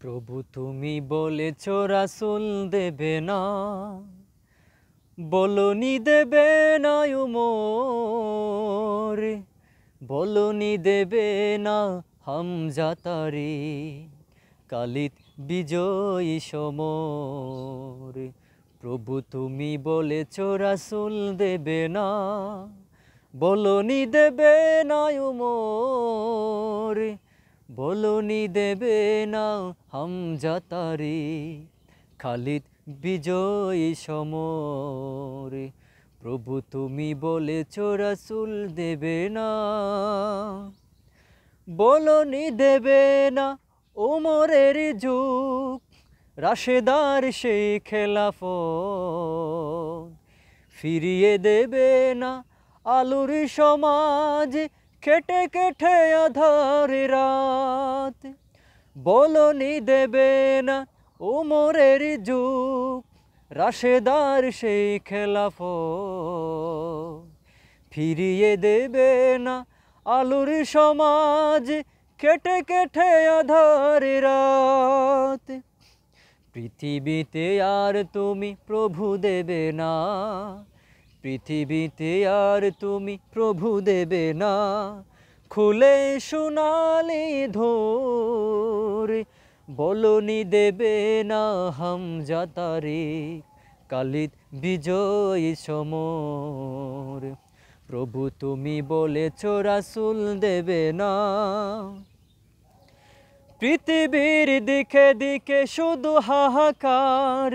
প্রভু তুমি বলেছ রাসূল দেবে না, বলনি দেবে না উমর, বলনি দেবে না হামজা তারি, খালিদ বিজয়ী সমর। প্রভু তুমি বলেছ রাসূল দেবে না, বলনি দেবে না উমর, বলনি দেবে না হামজা তারি, খালিদ বিজয়ী সমর। প্রভু তুমি বলেছ রাসূল দেবে না, বলনি দেবে না ওমরের যুগ, রাশেদার সেই খেলাফত, ফিরিয়ে দেবে না আলোর সমাজ, কেটে কেটে আঁধার রাত। বলনি দেবে না ওমরের যুগ, রাশেদার সেই খেলাফত, ফিরিয়ে দেবে না আলোর সমাজ, কেটে কেটে আঁধার রাত। পৃথিবীতে আর তুমি প্রভু দেবে না, পৃথিবীতে আর তুমি প্রভু দেবে না, খুলে সোনালি ধোর। বলনি দেবে না হামজা তারি, খালিদ বিজয়ী সমর। প্রভু তুমি বলেছ রাসূল দেবে না, পৃথিবীর দিকে দিকে শুধু হাহাকার,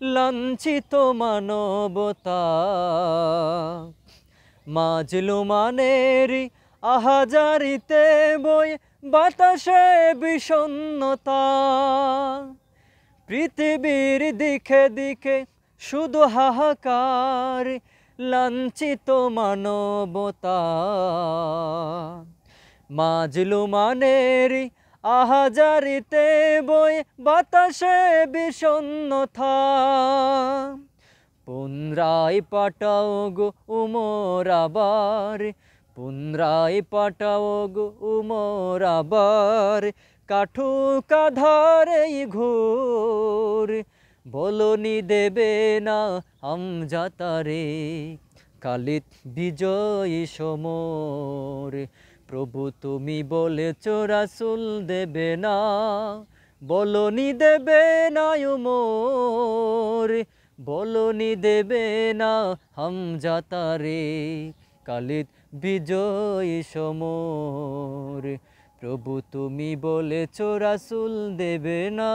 লাঞ্ছিত মানবতা, মাজলুমানের আহাজারিতে বয়ে বাতাসে বিষণ্ণতা। পৃথিবীর দিকে দিকে শুধু হাহাকার, লাঞ্ছিত মানবতা, মাজলুমানের আহাজারিতে বয়ে বাতাসে বিষণ্ণতা। পুনরায় পাঠাও গো উমর আবার, পুনরায় পাঠাও গো উমর আবার, কাঠুক আঁধারে ঘোর। বলনি দেবে না হামজা তারি, খালিদ বিজয়ী সমর। প্রভু তুমি বলেছ রাসূল দেবে না, বলনি দেবে না উমর, বলনি দেবে না হামজা তারি, খালিদ বিজয়ী সমর। প্রভু তুমি বলেছ রাসূল দেবে না।